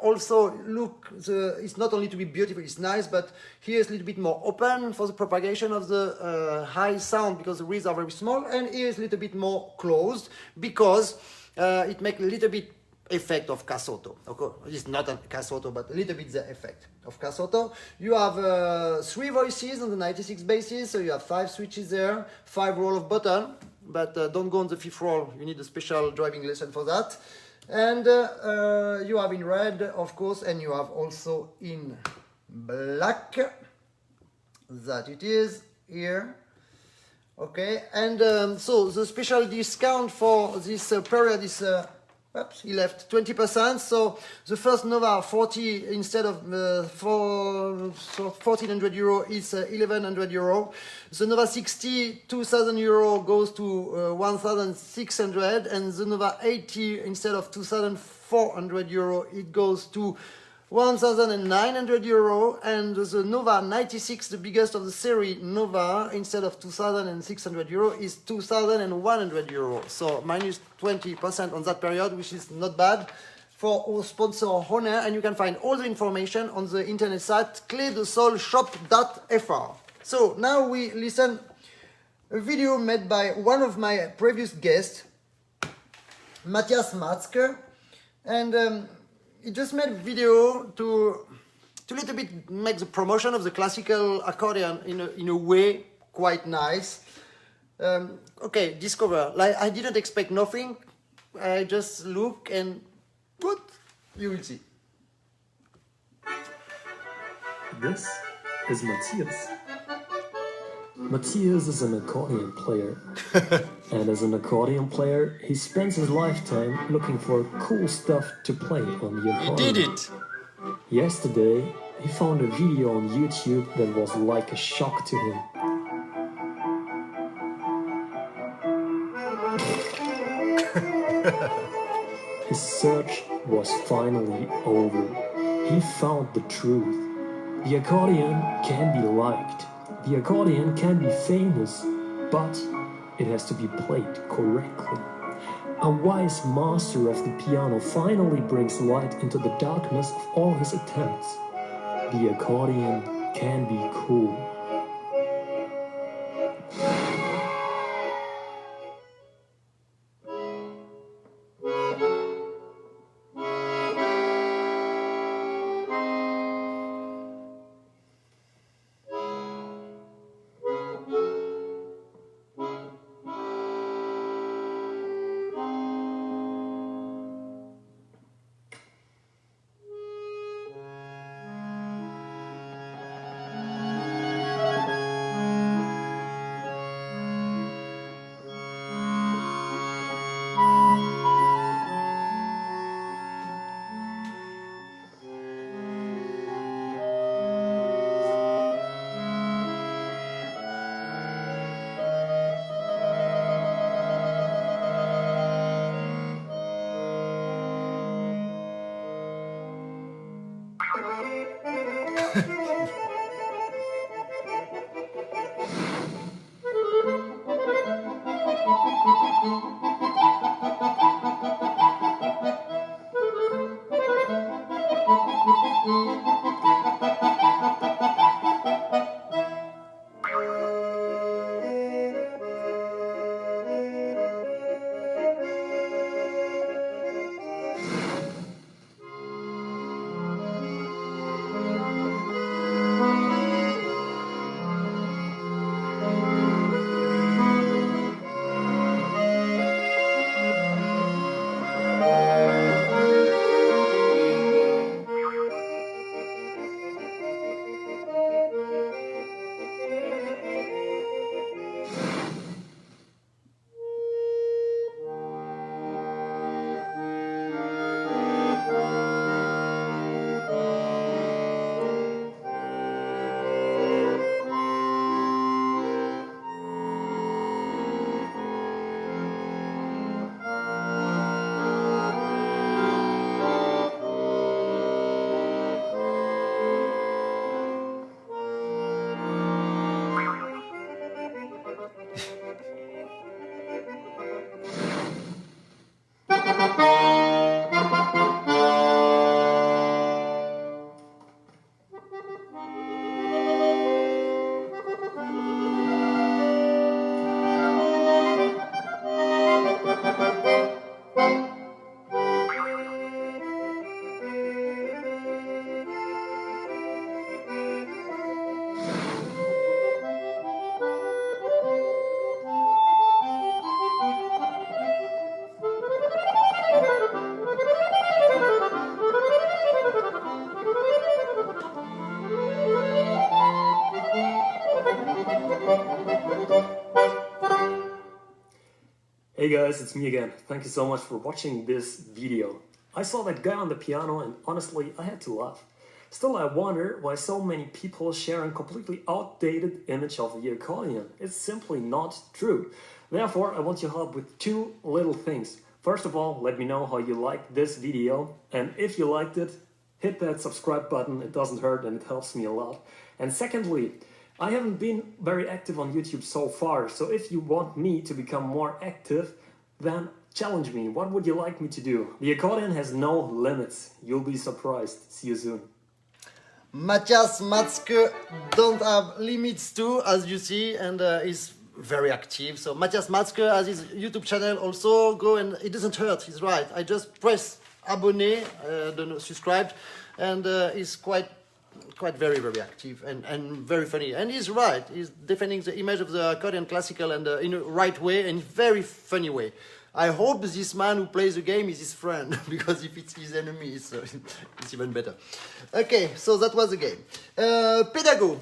S1: also look, it's not only to be beautiful, it's nice, but here is a little bit more open for the propagation of the high sound, because the reeds are very small, and here is a little bit more closed, because it makes a little bit effect of Casotto. Okay, it's not a Casotto, but a little bit the effect of Casotto. You have 3 voices on the 96 basses, so you have 5 switches there, 5 roll of button. But don't go on the 5th roll, you need a special driving lesson for that. And you have in red, of course, and you have also in black. That it is here. Okay, and so the special discount for this period is, oops, he left 20%. So the first Nova 40 instead of 1400 euro is 1100 euro. The Nova 60, 2000 euro goes to 1600, and the Nova 80 instead of 2400 euro it goes to 1900 euro, and the Nova 96, the biggest of the series Nova, instead of 2600 euro is 2100 euro. So minus 20% on that period, which is not bad for our sponsor Honor. And you can find all the information on the internet site cledesolshop.fr. So now we listen a video made by one of my previous guests, Matthias Matzke, and he just made a video to little bit make the promotion of the classical accordion in a way quite nice. Okay, discover. Like, I didn't expect nothing. I just look and what you will see.
S5: This is Matthias. Matthias is an accordion player. And as an accordion player, he spends his lifetime looking for cool stuff to play on the accordion.
S1: He did it!
S5: Yesterday, he found a video on YouTube that was like a shock to him. His search was finally over. He found the truth. The accordion can be liked. The accordion can be famous, but it has to be played correctly. A wise master of the piano finally brings light into the darkness of all his attempts. The accordion can be cool. guys, it's me again. Thank you so much for watching this video. I saw that guy on the piano and honestly, I had to laugh. Still, I wonder why so many people share a completely outdated image of the accordion. It's simply not true. Therefore, I want your help with two little things. First of all, let me know how you liked this video, and if you liked it, hit that subscribe button. It doesn't hurt and it helps me a lot. And secondly, I haven't been very active on YouTube so far, so if you want me to become more active, then challenge me. What would you like me to do? The accordion has no limits. You'll be surprised. See you soon.
S1: Matthias Matzke don't have limits too, as you see, and is very active. So Matthias Matzke has his YouTube channel also. Go, and it doesn't hurt, he's right. I just press abonné, don't know, subscribed, and he's quite very active and very funny. And he's right, he's defending the image of the accordion classical and in a right way and very funny way. I hope this man who plays the game is his friend, because if it's his enemy, it's even better. Okay, so that was the game. Pédago.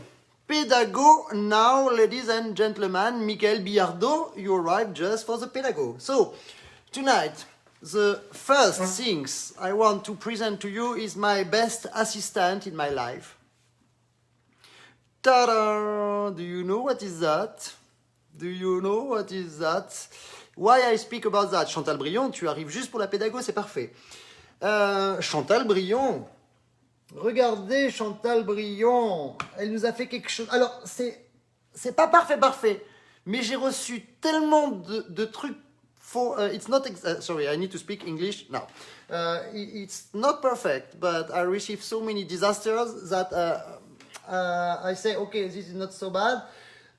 S1: Pédago, now, ladies and gentlemen, Michael Biardo, you arrived just for the Pédago. So, tonight, the first things I want to present to you is my best assistant in my life. Ta-da! Do you know what is that? Do you know what is that? Why I speak about that? Chantal Brion, tu arrives juste pour la Pédago, c'est parfait. Chantal Brion, regardez Chantal Brion, elle nous a fait quelque chose. Alors, c'est pas parfait, mais j'ai reçu tellement de trucs faux. It's not, sorry, I need to speak English now. It's not perfect, but I received so many disasters that I say, okay, this is not so bad.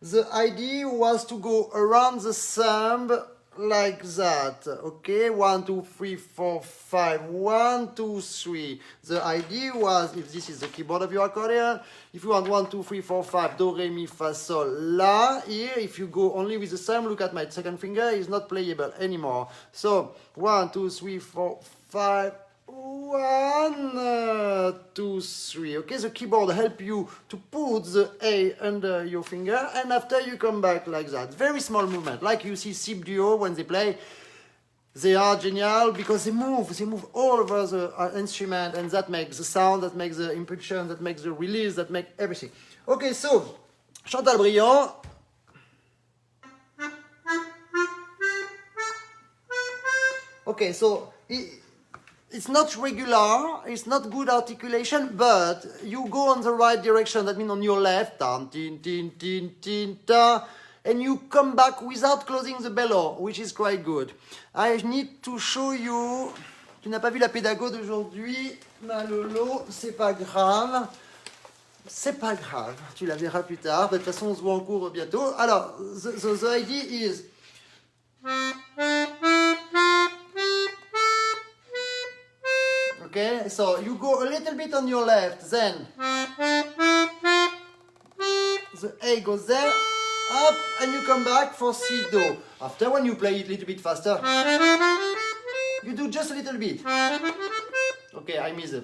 S1: The idea was to go around the thumb like that, okay? 1, 2, 3, 4, 5, 1, 2, 3. The idea was, if this is the keyboard of your accordion, if you want 1, 2, 3, 4, 5, do, re, mi, fa, sol, la, here, if you go only with the thumb, look at my second finger, it's not playable anymore. So, 1, 2, 3, 4, 5, 1, 2, 3. Okay, the keyboard help you to put the A under your finger, and after you come back like that. Very small movement, like you see SiB Duo when they play. They are genial because they move all over the instrument, and that makes the sound, that makes the impulsion, that makes the release, that makes everything. Okay, so Chantal Brion. Okay, so it's not regular, it's not good articulation, but you go on the right direction, that means on your left, tan, tin, tin, tin, tin, ta, and you come back without closing the bellow, which is quite good. I need to show you, tu n'as pas vu la Pédago d'aujourd'hui, ma Lolo, c'est pas grave, tu la verras plus tard, de toute façon on se voit en cours bientôt. Alors, the idea is, okay, so you go a little bit on your left, then the A goes there, up, and you come back for C, Do. After, when you play it a little bit faster, you do just a little bit. Okay, I miss it.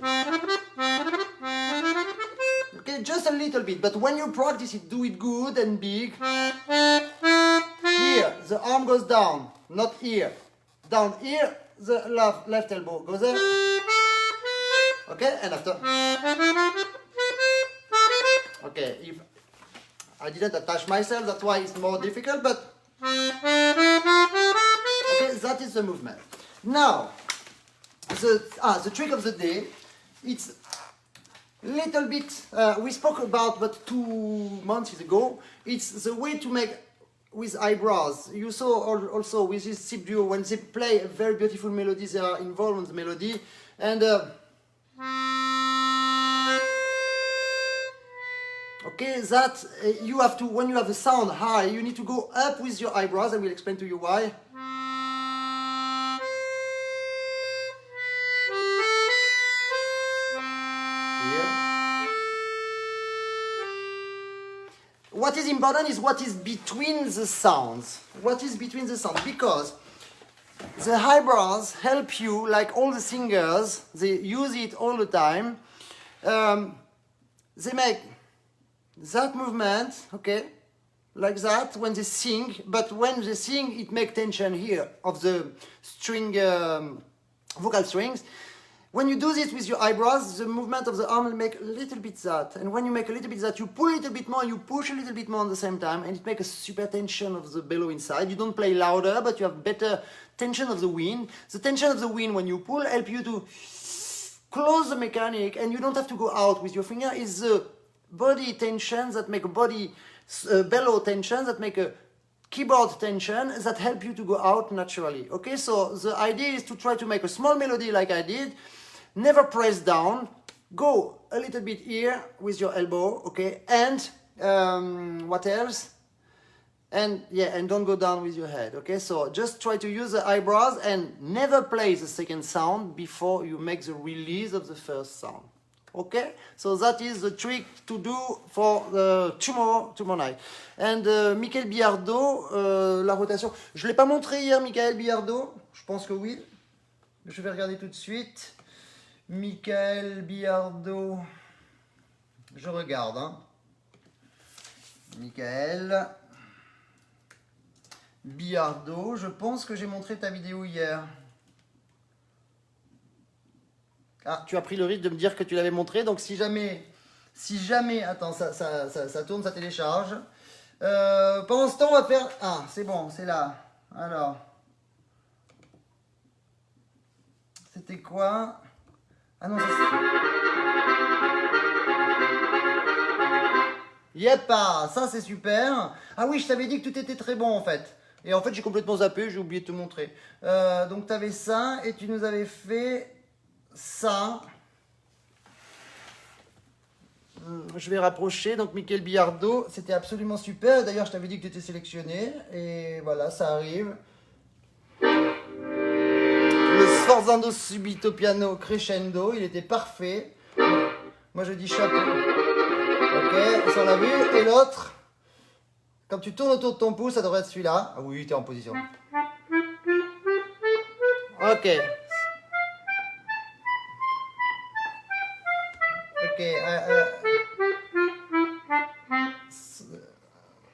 S1: Okay, just a little bit, but when you practice it, do it good and big. Here, the arm goes down, not here. Down here, the left elbow goes there. Okay, and after. Okay, if I didn't attach myself, that's why it's more difficult, but okay, that is the movement. Now, the trick of the day, it's little bit, we spoke about but 2 months ago, it's the way to make with eyebrows. You saw also with this SiB Duo, when they play a very beautiful melody, they are involved in the melody, and okay, that you have to, when you have the sound high, you need to go up with your eyebrows. I will explain to you why. Here. What is important is what is between the sounds. What is between the sounds? Because the eyebrows help you, like all the singers, they use it all the time. They make that movement, okay, like that when they sing, but when they sing, it makes tension here of the string, vocal strings. When you do this with your eyebrows, the movement of the arm will make a little bit that. And when you make a little bit that, you pull a little bit more, you push a little bit more at the same time, and it makes a super tension of the bellow inside. You don't play louder, but you have better tension of the wind. The tension of the wind when you pull help you to close the mechanic, and you don't have to go out with your finger. It's the body tension that make a body bellow tension that make a keyboard tension that help you to go out naturally. Okay, so the idea is to try to make a small melody like I did. Never press down. Go a little bit here with your elbow, okay? And what else? And yeah, and don't go down with your head, okay? So just try to use the eyebrows and never play the second sound before you make the release of the first sound. Okay, so that is the trick to do for tomorrow night. And Michael Biardo, la rotation. Je ne l'ai pas montré hier, Michael Biardo. Je pense que oui. Je vais regarder tout de suite. Michael Biardo. Je regarde. Hein. Michael Biardo. Je pense que j'ai montré ta vidéo hier. Ah, tu as pris le risque de me dire que tu l'avais montré, donc si jamais, attends, ça tourne, ça télécharge. Pendant ce temps, on va faire, ah, c'est bon, c'est là. Alors, c'était quoi? Ah non, Yepa, ça c'est super. Ah oui, je t'avais dit que tout était très bon en fait. Et en fait, j'ai complètement zappé, j'ai oublié de te montrer. Donc, tu avais ça et tu nous avais fait ça. Je vais rapprocher. Donc, Michael Biardo, c'était absolument super. D'ailleurs, je t'avais dit que tu étais sélectionné. Et voilà, ça arrive. Le sforzando subito piano crescendo, il était parfait. Moi, je dis chapeau. Ok, ça on l'a vu. Et l'autre, quand tu tournes autour de ton pouce, ça devrait être celui-là. Ah oui, tu es en position. Ok. Okay,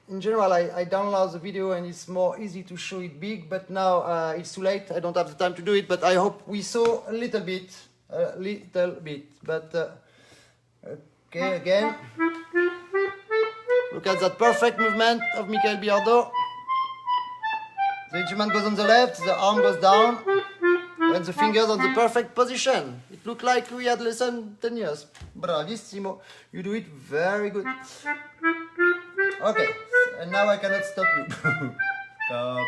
S1: in general, I download the video and it's more easy to show it big, but now it's too late. I don't have the time to do it, but I hope we saw a little bit. But okay, again. Look at that perfect movement of Michael Biardo. The instrument goes on the left, the arm goes down, and the fingers on the perfect position. It looked like we had listened 10 years. Bravissimo. You do it very good. Okay, and now I cannot stop you. Stop.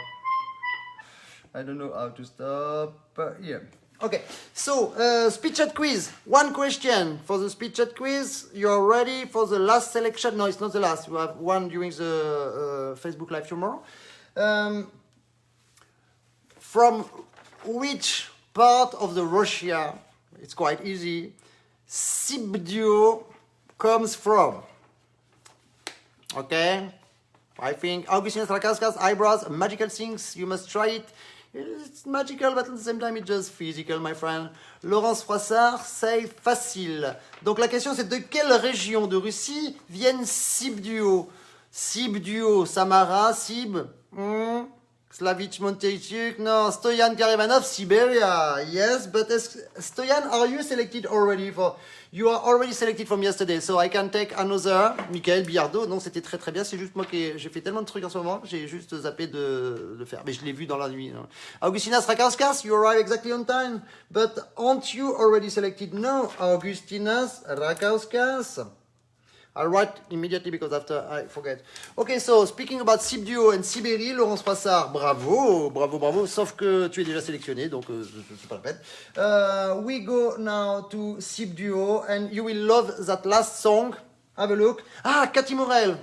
S1: I don't know how to stop here. Okay, so speed chat quiz. One question for the speed chat quiz. You're ready for the last selection? No, it's not the last. You have one during the Facebook Live tomorrow. From which part of the Russia, it's quite easy, SiB duo comes from? Okay, I think Augustin Strakauskas, eyebrows, magical things, you must try it. It's magical, but at the same time, it's just physical, my friend. Laurence Froissart, c'est facile. Donc la question, c'est de quelle région de Russie viennent SiB duo? SiB duo, Samara, SiB, Slavich Monteichuk, no, Stoyan Karivanov, Siberia, yes, but Stoyan, are you selected already for? You are already selected from yesterday, so I can take another. Michael Biardo, non, c'était très très bien, c'est juste moi qui j'ai fait tellement de trucs en ce moment, j'ai juste zappé de le faire, mais je l'ai vu dans la nuit. Non. Augustina Strakauskas, you arrive exactly on time, but aren't you already selected? No, Augustina Strakauskas. I'll write immediately because after I forget. Okay, so speaking about SiB duo and Sibérie, Laurence Froissart, bravo, bravo, bravo, sauf que tu es déjà sélectionné, donc c'est pas la peine. We go now to SiB duo and you will love that last song. Have a look. Ah, Cathy Morel,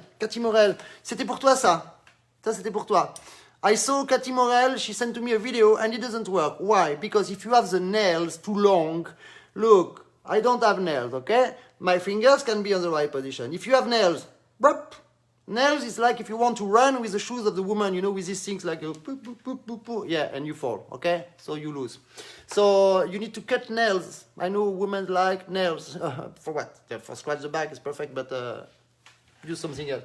S1: c'était pour toi ça. Ça c'était pour toi. I saw Cathy Morel, she sent to me a video and it doesn't work. Why? Because if you have the nails too long, look, I don't have nails, okay? My fingers can be on the right position. If you have nails, nails is like if you want to run with the shoes of the woman, you know, with these things like a boop, boop, boop, boop, boop. Yeah, and you fall, okay? So you lose. So you need to cut nails. I know women like nails. For what? Yeah, for scratch the back is perfect, but use something else.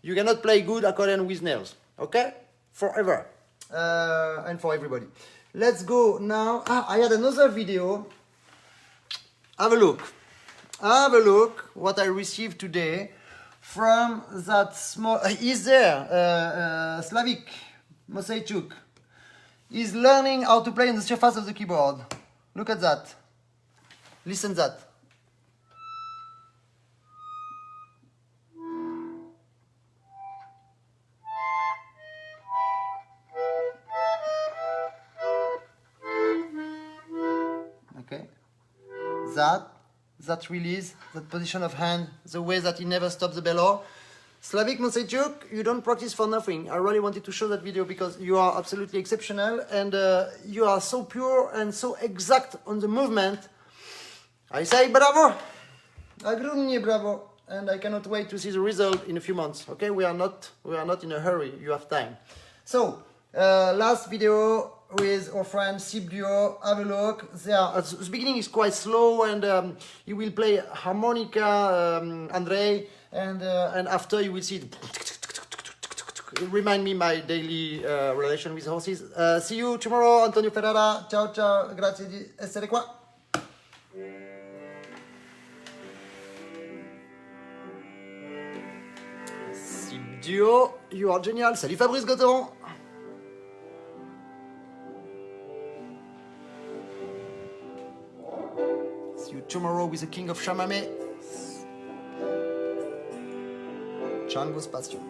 S1: You cannot play good accordion with nails, okay? Forever. And for everybody. Let's go now. I had another video. Have a look. Have a look what I received today from that small... He's there, Slavik Moseichuk. He's learning how to play on the surface of the keyboard. Look at that. Listen that. Okay. That release, that position of hand, the way that he never stops the bellow. Slavik Moseichuk, you don't practice for nothing. I really wanted to show that video because you are absolutely exceptional and you are so pure and so exact on the movement. I say bravo! Огромное bravo! And I cannot wait to see the result in a few months. Okay, we are not in a hurry. You have time. So, last video with our friend SiB Duo. Have a look. The beginning is quite slow and he will play harmonica, Andrei, and after you will see it remind me my daily relation with horses. See you tomorrow, Antonio Ferrara. Ciao, ciao. Grazie di essere qua. SiB Duo, you are genial. Salut Fabrice Gauthieron. See you tomorrow with the king of Chamamé, Django Spasiuk.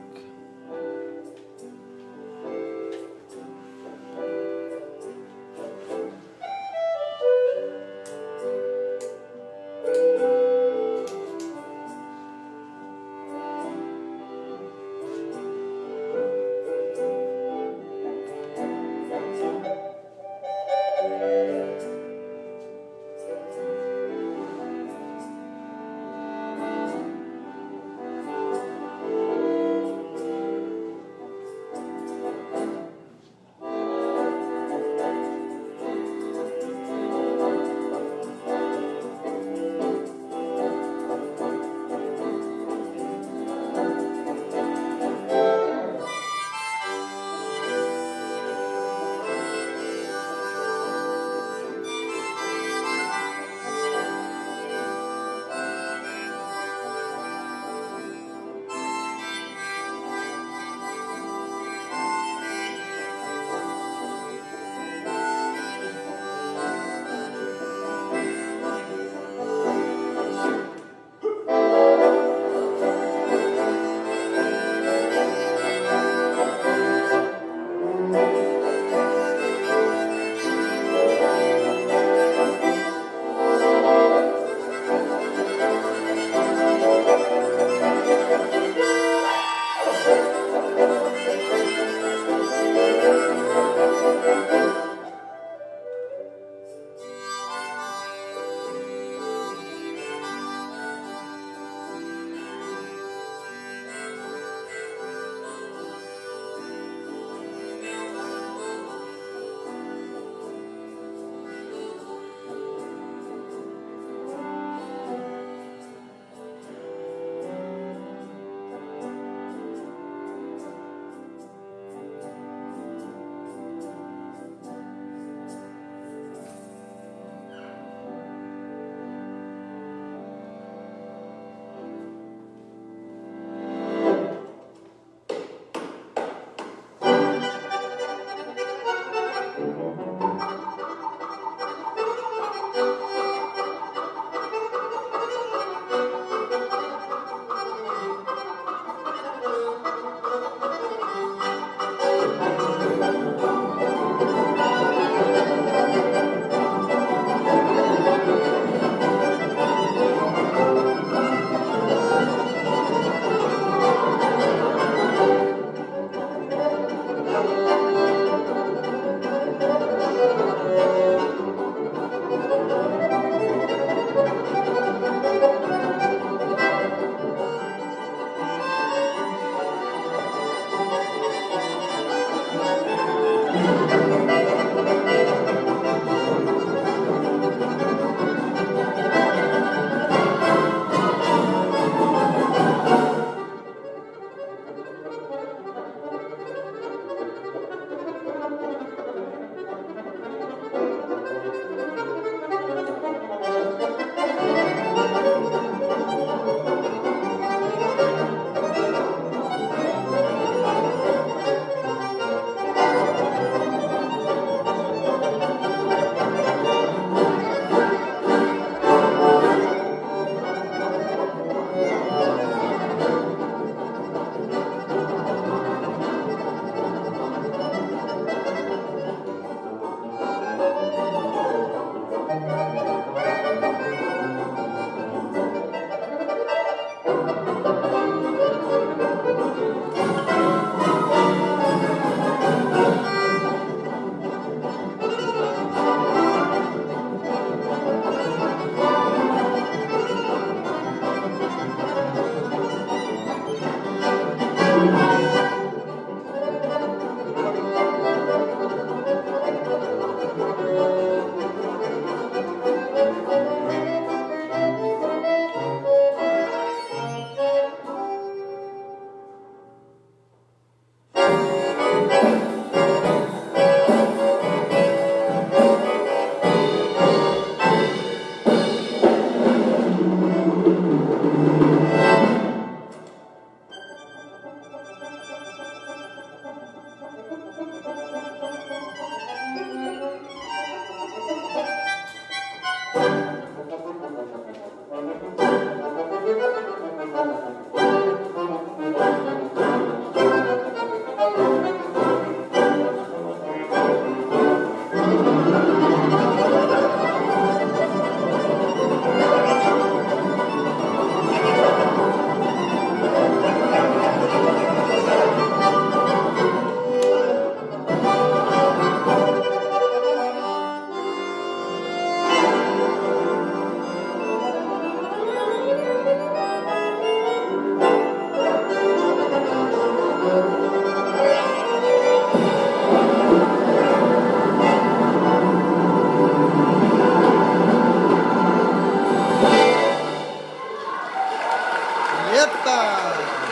S1: Yep.